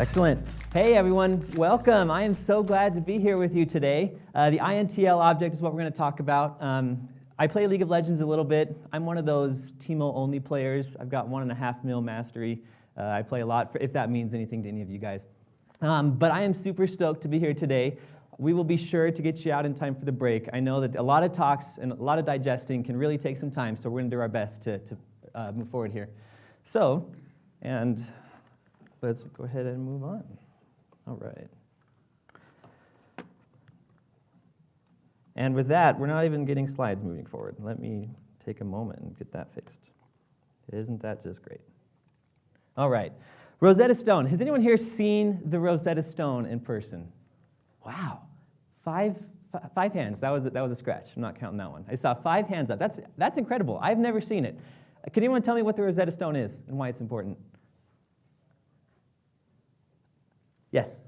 Excellent. Hey everyone, welcome. I am so glad to be here with you today. The INTL object is what we're going to talk about. I play League of Legends a little bit. I'm one of those Teemo only players. I've got 1.5 mil mastery. I play a lot, if that means anything to any of you guys. But I am super stoked to be here today. We will be sure to get you out in time for the break. I know that a lot of talks and a lot of digesting can really take some time, so we're going to do our best to move forward here. And let's go ahead and move on. All right. And with that, we're not even getting slides moving forward. Let me take a moment and get that fixed. Isn't that just great? All right. Rosetta Stone. Has anyone here seen the Rosetta Stone in person? Wow. Five hands. That was a scratch. I'm not counting that one. I saw 5 hands up. That's incredible. I've never seen it. Can anyone tell me what the Rosetta Stone is and why it's important? Yes?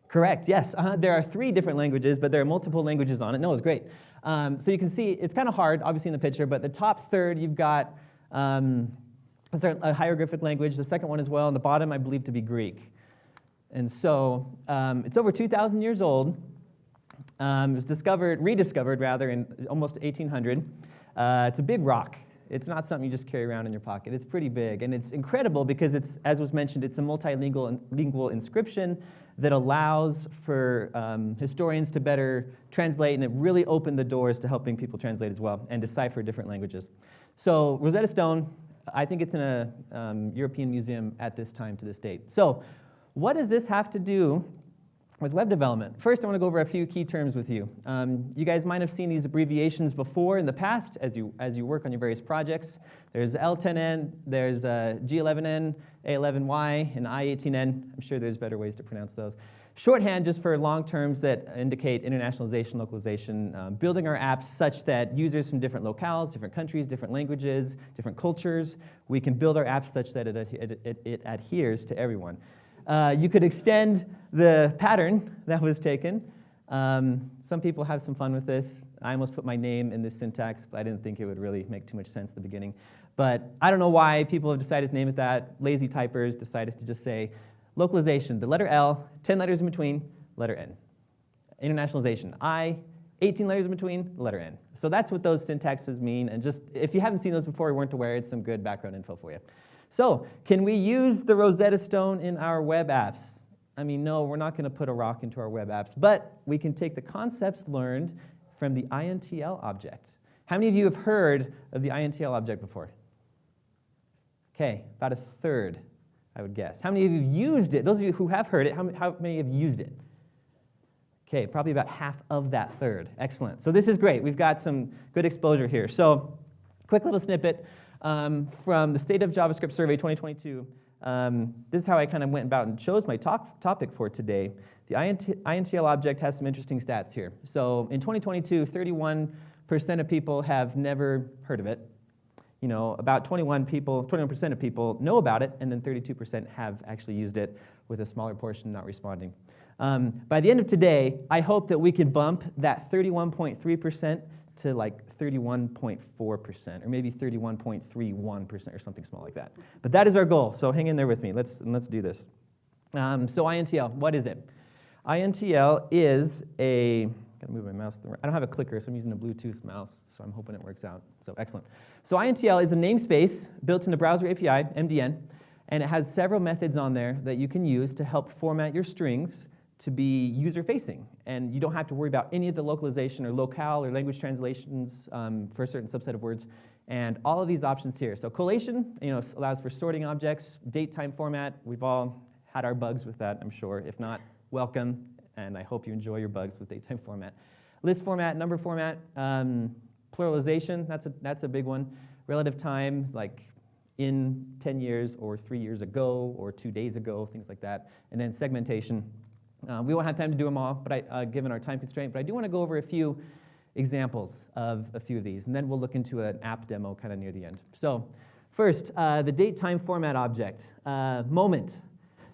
Correct, yes. There are 3 different languages, but there are multiple languages on it. No, it's great. So you can see it's kind of hard, obviously, in the picture, but the top third, you've got a hieroglyphic language, the second one as well, and the bottom, I believe, to be Greek. And so it's over 2,000 years old. It was rediscovered rather, in almost 1800. It's a big rock. It's not something you just carry around in your pocket. It's pretty big, and it's incredible because it's, as was mentioned, it's a multilingual inscription that allows for historians to better translate, and it really opened the doors to helping people translate as well and decipher different languages. So Rosetta Stone, I think it's in a European museum at this time to this date. So what does this have to do with web development? First, I want to go over a few key terms with you. You guys might have seen these abbreviations before in the past as you work on your various projects. There's L10N, there's G11N, A11Y, and I18N. I'm sure there's better ways to pronounce those. Shorthand just for long terms that indicate internationalization, localization, building our apps such that users from different locales, different countries, different languages, different cultures, we can build our apps such that it adheres to everyone. You could extend the pattern that was taken. Some people have some fun with this. I almost put my name in this syntax, but I didn't think it would really make too much sense at the beginning. But I don't know why people have decided to name it that. Lazy typers decided to just say localization, the letter L, 10 letters in between, letter N. Internationalization, I, 18 letters in between, letter N. So that's what those syntaxes mean. And just, if you haven't seen those before or weren't aware, it's some good background info for you. So, can we use the Rosetta Stone in our web apps? I mean, no, we're not going to put a rock into our web apps, but we can take the concepts learned from the INTL object. How many of you have heard of the INTL object before? Okay, about a third, I would guess. How many of you have used it? Those of you who have heard it, how many have used it? Okay, probably about half of that third. Excellent. So this is great. We've got some good exposure here. So, quick little snippet. From the State of JavaScript Survey 2022, this is how I kind of went about and chose my topic for today. The INTL object has some interesting stats here. So in 2022, 31% of people have never heard of it. You know, about 21% of people know about it, and then 32% have actually used it, with a smaller portion not responding. By the end of today, I hope that we can bump that 31.3% to like 31.4%, or maybe 31.31%, or something small like that. But that is our goal, so hang in there with me. Let's do this. So INTL, what is it? INTL is a, gotta move my mouse. I don't have a clicker, so I'm using a Bluetooth mouse, so I'm hoping it works out. So excellent. So INTL is a namespace built in the browser API, MDN, and it has several methods on there that you can use to help format your strings to be user-facing, and you don't have to worry about any of the localization or locale or language translations for a certain subset of words, and all of these options here. So collation, allows for sorting objects, date-time format. We've all had our bugs with that, I'm sure. If not, welcome, and I hope you enjoy your bugs with date-time format. List format, number format, pluralization, that's a big one. Relative time, like in 10 years or 3 years ago or 2 days ago, things like that. And then segmentation. We won't have time to do them all, but given our time constraint, but I do want to go over a few examples of a few of these, and then we'll look into an app demo kind of near the end. So first, the date-time format object. Moment.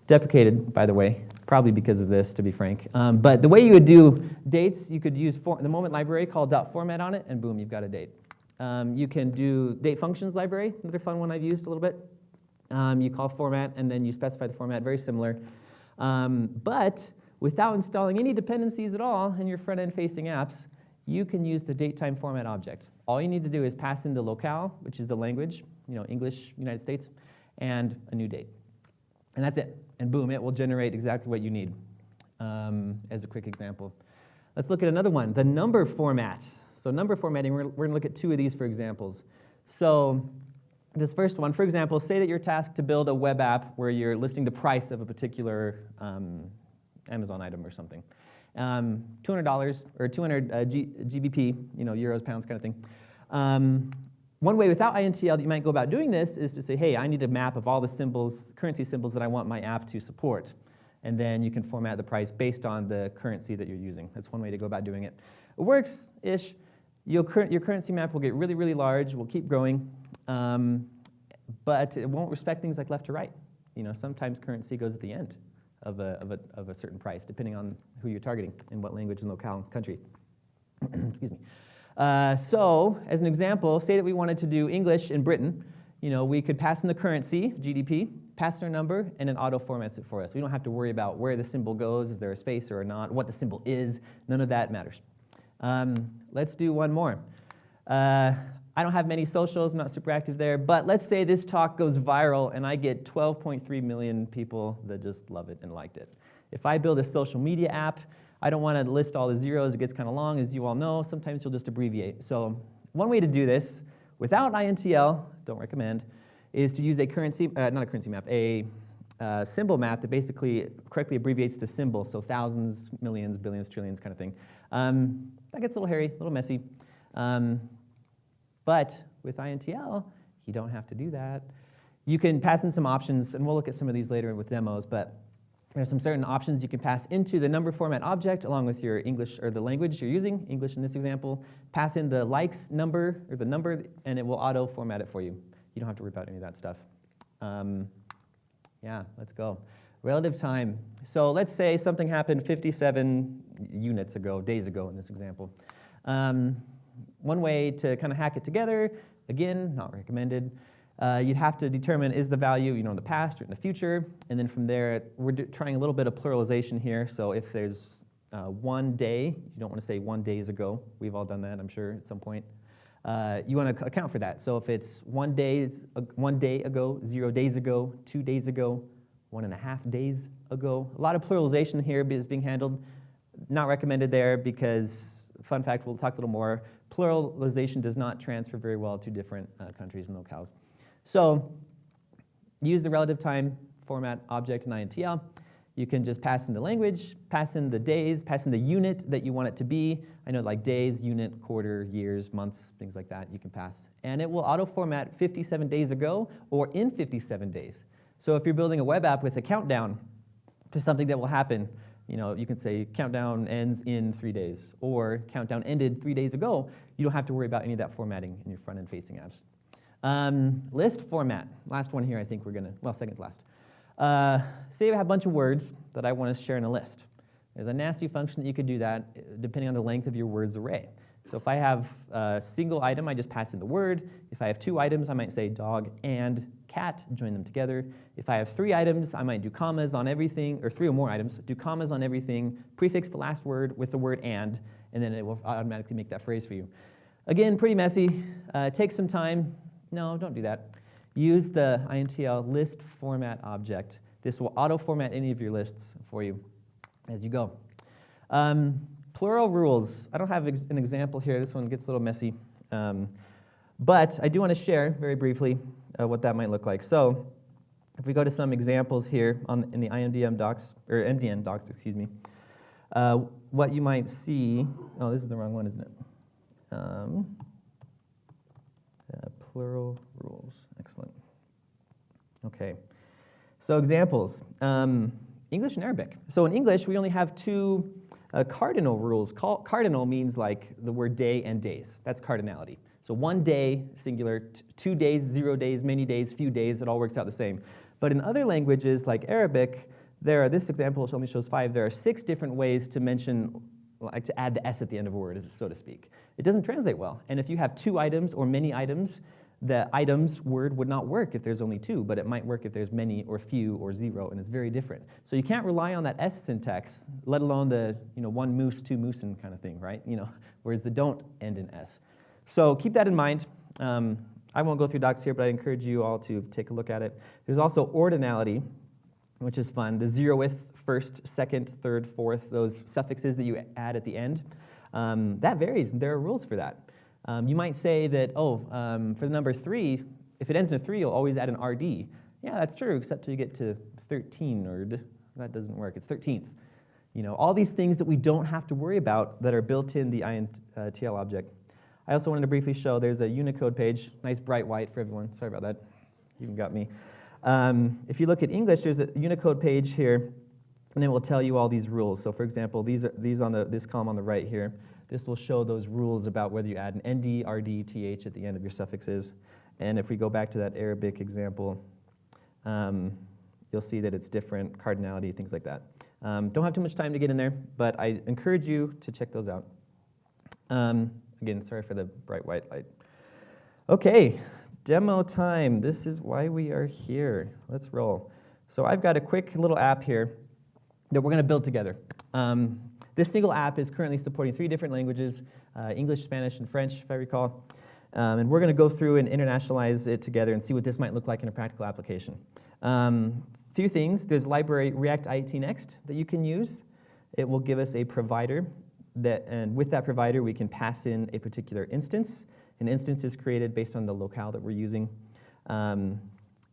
Deprecated, by the way, probably because of this, to be frank. But the way you would do dates, you could use the moment library called .format on it, and boom, you've got a date. You can do date functions library, another fun one I've used a little bit. You call format, and then you specify the format, very similar. But without installing any dependencies at all in your front-end facing apps, you can use the datetime format object. All you need to do is pass in the locale, which is the language, English, United States, and a new date. And that's it. And boom, it will generate exactly what you need, as a quick example. Let's look at another one, the number format. So number formatting, we're going to look at two of these for examples. So this first one, for example, say that you're tasked to build a web app where you're listing the price of a particular Amazon item or something. $200 or 200 GBP, euros, pounds kind of thing. One way without INTL that you might go about doing this is to say, hey, I need a map of all the symbols, currency symbols that I want my app to support. And then you can format the price based on the currency that you're using. That's one way to go about doing it. It works-ish. Your currency map will get really, really large, will keep growing, but it won't respect things like left to right. Sometimes currency goes at the end of a certain price, depending on who you're targeting and what language and locale and country. Excuse me. So, as an example, say that we wanted to do English in Britain. We could pass in the currency, GDP, pass in our number, and it auto-formats it for us. We don't have to worry about where the symbol goes, is there a space or not, what the symbol is. None of that matters. Let's do one more. I don't have many socials, I'm not super active there, but let's say this talk goes viral and I get 12.3 million people that just love it and liked it. If I build a social media app, I don't want to list all the zeros, it gets kind of long, as you all know. Sometimes you'll just abbreviate. So one way to do this, without INTL, don't recommend, is to use a currency, not a currency map, a symbol map that basically correctly abbreviates the symbol, so thousands, millions, billions, trillions kind of thing. That gets a little hairy, a little messy. But with INTL, you don't have to do that. You can pass in some options, and we'll look at some of these later with demos, but there's some certain options you can pass into the number format object along with your English or the language you're using, English in this example. Pass in the likes number or the number, and it will auto format it for you. You don't have to worry about any of that stuff. Yeah, let's go. Relative time. So let's say something happened 57 units ago, days ago in this example. One way to kind of hack it together, again, not recommended. You'd have to determine is the value in the past or in the future, and then from there, we're trying a little bit of pluralization here. So if there's 1 day, you don't want to say 1 days ago. We've all done that, I'm sure, at some point. You want to account for that. So if it's 1 day ago, 0 days ago, 2 days ago, 1.5 days ago, a lot of pluralization here is being handled. Not recommended there because, fun fact, we'll talk a little more, pluralization does not transfer very well to different countries and locales. So use the relative time format object in INTL. You can just pass in the language, pass in the days, pass in the unit that you want it to be. I know like days, unit, quarter, years, months, things like that you can pass. And it will auto-format 57 days ago or in 57 days. So if you're building a web app with a countdown to something that will happen, you can say countdown ends in 3 days, or countdown ended 3 days ago. You don't have to worry about any of that formatting in your front-end facing apps. List format, last one here I think we're going to, well, second to last. Say I have a bunch of words that I want to share in a list. There's a nasty function that you could do that depending on the length of your words array. So if I have a single item, I just pass in the word. If I have 2 items, I might say dog and cat, join them together. If I have 3 items, I might do commas on everything, or 3 or more items, do commas on everything, prefix the last word with the word and then it will automatically make that phrase for you. Again, pretty messy, takes some time. No, don't do that. Use the INTL list format object. This will auto-format any of your lists for you as you go. Plural rules. I don't have an example here. This one gets a little messy. But I do want to share very briefly what that might look like. So if we go to some examples here in the MDN docs, excuse me, what you might see, oh, this is the wrong one, isn't it? Plural rules, excellent. Okay, so examples, English and Arabic. So in English, we only have 2 cardinal rules. Cardinal means like the word day and days. That's cardinality. So 1 day, singular, 2 days, 0 days, many days, few days, it all works out the same. But in other languages like Arabic, this example only shows 5. There are 6 different ways to mention, like to add the S at the end of a word, so to speak. it doesn't translate well. And if you have 2 items or many items, the items word would not work if there's only 2, but it might work if there's many or few or 0, and it's very different. So you can't rely on that S syntax, let alone the 1 moose, 2 moosin kind of thing, right? Whereas the don't end in S. So keep that in mind. I won't go through docs here, but I encourage you all to take a look at it. There's also ordinality, which is fun. The 0th, 1st, 2nd, 3rd, 4th, those suffixes that you add at the end. That varies, and there are rules for that. You might say that, for the number 3, if it ends in a 3, you'll always add an RD. Yeah, that's true, except till you get to 13, or that doesn't work. It's 13th. All these things that we don't have to worry about that are built in the INTL object. I also wanted to briefly show there's a Unicode page, nice bright white for everyone. Sorry about that. You even got me. If you look at English, there's a Unicode page here, and it will tell you all these rules. So for example, these on this column on the right here, this will show those rules about whether you add an ND, RD, TH at the end of your suffixes. And if we go back to that Arabic example, you'll see that it's different, cardinality, things like that. Don't have too much time to get in there, but I encourage you to check those out. Again, sorry for the bright white light. Okay, demo time. This is why we are here. Let's roll. So I've got a quick little app here that we're going to build together. This single app is currently supporting 3 different languages, English, Spanish, and French, if I recall. And we're going to go through and internationalize it together and see what this might look like in a practical application. Few things. There's a library, React IET Next, that you can use. It will give us a provider, and with that provider, we can pass in a particular instance. An instance is created based on the locale that we're using. And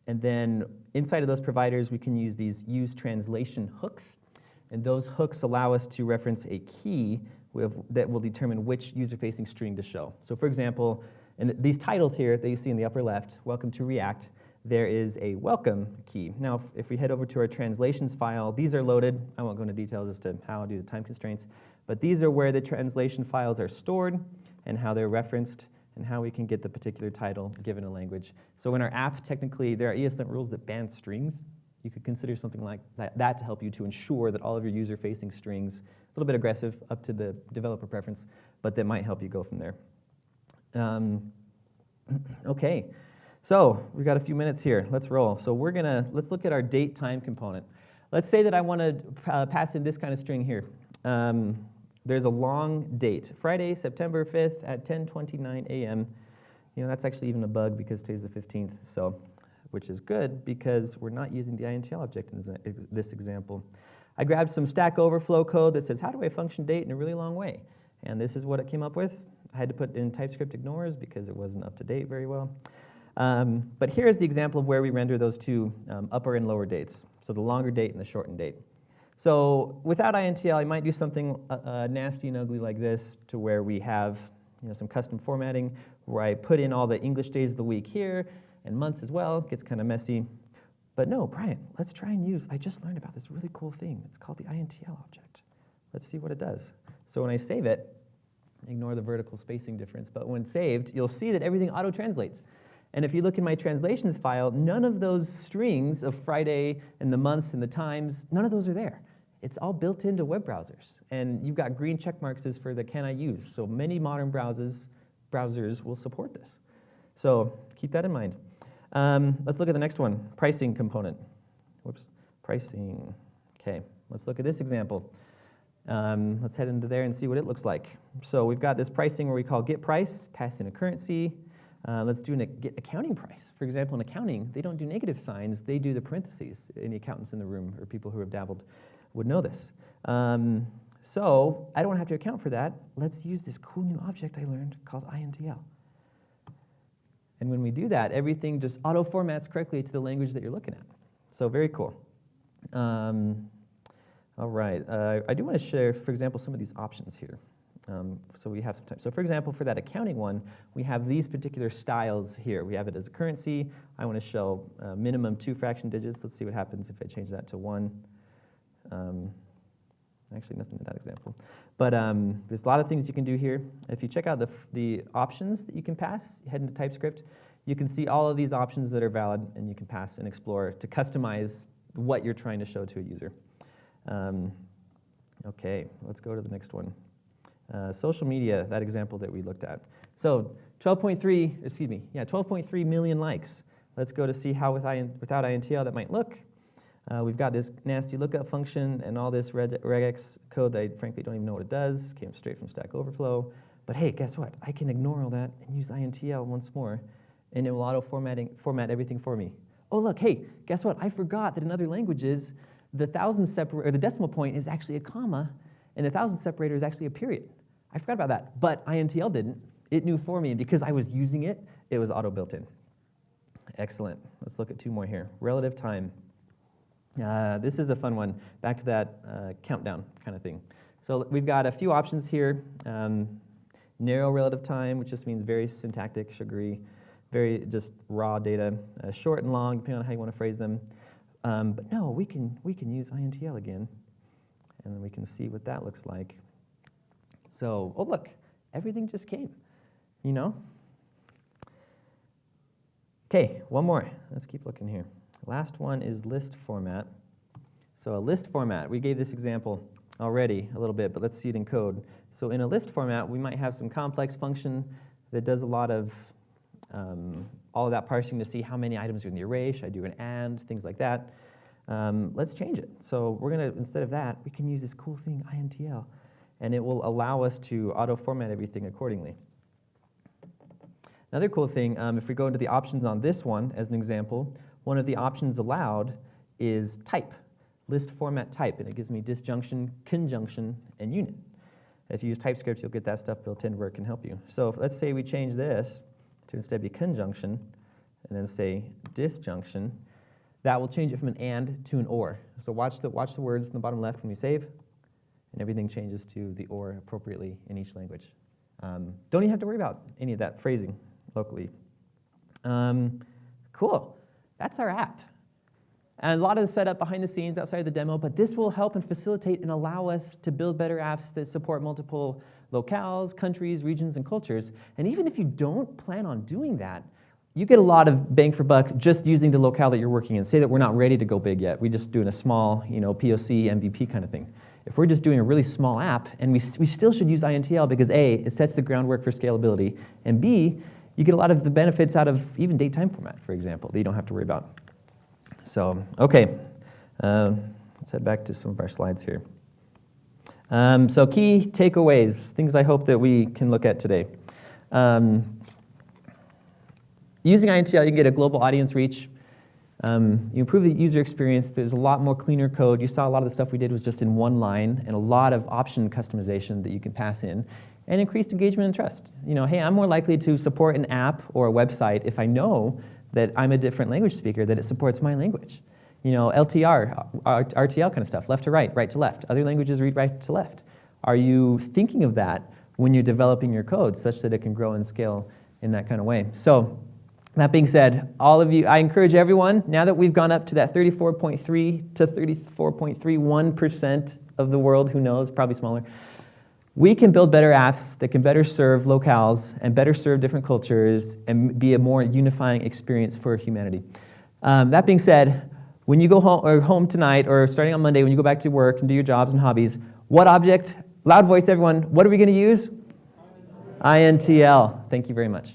then inside of those providers, we can use these use translation hooks. And those hooks allow us to reference a key that will determine which user-facing string to show. So for example, in these titles here that you see in the upper left, Welcome to React, there is a welcome key. Now, if we head over to our translations file, these are loaded. I won't go into details as to how due to time constraints, but these are where the translation files are stored and how they're referenced and how we can get the particular title given a language. So in our app, technically, there are ESLint rules that ban strings. You could consider something like that to help you to ensure that all of your user-facing strings, a little bit aggressive, up to the developer preference, but that might help you go from there. Okay, so we've got a few minutes here. Let's roll. So let's look at our date time component. Let's say that I want to pass in this kind of string here. There's a long date, Friday, September 5th at 10:29 a.m. That's actually even a bug because today's the 15th, which is good because we're not using the INTL object in this example. I grabbed some Stack Overflow code that says, how do I function date in a really long way? And this is what it came up with. I had to put in TypeScript ignores because it wasn't up to date very well. But here's the example of where we render those 2 upper and lower dates. So the longer date and the shortened date. So without INTL, I might do something nasty and ugly like this, to where we have some custom formatting, where I put in all the English days of the week here, and months as well. It gets kind of messy. But no, Bryant, let's try and use, I just learned about this really cool thing. It's called the INTL object. Let's see what it does. So when I save it, ignore the vertical spacing difference, but when saved, you'll see that everything auto-translates. And if you look in my translations file, none of those strings of Friday and the months and the times, none of those are there. It's all built into web browsers. And you've got green check marks for the can I use. So many modern browsers will support this. So keep that in mind. Let's look at the next one, pricing component. Whoops, pricing. Okay, let's look at this example. Let's head into there and see what it looks like. So we've got this pricing where we call get price, pass in a currency. Let's do a get accounting price. For example, in accounting, they don't do negative signs, they do the parentheses. Any accountants in the room or people who have dabbled would know this. So I don't have to account for that. Let's use this cool new object I learned called INTL. And when we do that, everything just auto-formats correctly to the language that you're looking at. So very cool. All right, I do want to share, for example, some of these options here. So we have some time. So for example, for that accounting one, we have these particular styles here. We have it as a currency. I want to show minimum 2 fraction digits. Let's see what happens if I change that to 1. Actually, nothing in that example. But there's a lot of things you can do here. If you check out the options that you can pass, head into TypeScript, you can see all of these options that are valid, and you can pass and explore to customize what you're trying to show to a user. Okay, let's go to the next one. Social media, that example that we looked at. So 12.3 million likes. Let's go to see how without INTL that might look. We've got this nasty lookup function and all this regex code that I frankly don't even know what it does. Came straight from Stack Overflow. But hey, guess what? I can ignore all that and use INTL once more, and it will format everything for me. Oh look, hey, guess what? I forgot that in other languages, the decimal point is actually a comma, and the thousand separator is actually a period. I forgot about that, but INTL didn't. It knew for me, and because I was using it, it was auto built in. Excellent. Let's look at two more here. Relative time. This is a fun one. Back to that countdown kind of thing. So we've got a few options here. Narrow relative time, which just means very syntactic, sugary, very just raw data. Short and long, depending on how you want to phrase them. But no, we can use INTL again, and we can see what that looks like. So, oh look, everything just came, you know? Okay, one more. Let's keep looking here. Last one is list format. So a list format, we gave this example already a little bit, but let's see it in code. So in a list format, we might have some complex function that does a lot of all of that parsing to see how many items are in the array. Should I do an and, things like that. Let's change it. So we're going to, instead of that, we can use this cool thing, INTL, and it will allow us to auto-format everything accordingly. Another cool thing, if we go into the options on this one, as an example, one of the options allowed is type, list format type, and it gives me disjunction, conjunction, and unit. If you use TypeScript, you'll get that stuff built in where it can help you. So let's say we change this to instead be conjunction, and then say disjunction. That will change it from an and to an or. So watch the words in the bottom left when we save, and everything changes to the or appropriately in each language. Don't even have to worry about any of that phrasing locally. Cool. That's our app. And a lot of the setup behind the scenes outside of the demo, but this will help and facilitate and allow us to build better apps that support multiple locales, countries, regions, and cultures. And even if you don't plan on doing that, you get a lot of bang for buck just using the locale that you're working in. Say that we're not ready to go big yet. We're just doing a small, POC, MVP kind of thing. If we're just doing a really small app, and we still should use INTL because A, it sets the groundwork for scalability, and B, you get a lot of the benefits out of even datetime format, for example, that you don't have to worry about. So, okay, let's head back to some of our slides here. So key takeaways, things I hope that we can look at today. Using INTL, you can get a global audience reach. You improve the user experience. There's a lot more cleaner code. You saw a lot of the stuff we did was just in one line, and a lot of option customization that you can pass in, and increased engagement and trust. Hey, I'm more likely to support an app or a website if I know that I'm a different language speaker, that it supports my language. LTR, RTL kind of stuff, left to right, right to left. Other languages read right to left. Are you thinking of that when you're developing your code such that it can grow and scale in that kind of way? So that being said, all of you, I encourage everyone, now that we've gone up to that 34.3 to 34.31% of the world, who knows, probably smaller, we can build better apps that can better serve locales and better serve different cultures and be a more unifying experience for humanity. That being said, when you go home tonight or starting on Monday, when you go back to work and do your jobs and hobbies, what object, loud voice everyone, what are we going to use? INTL. Thank you very much.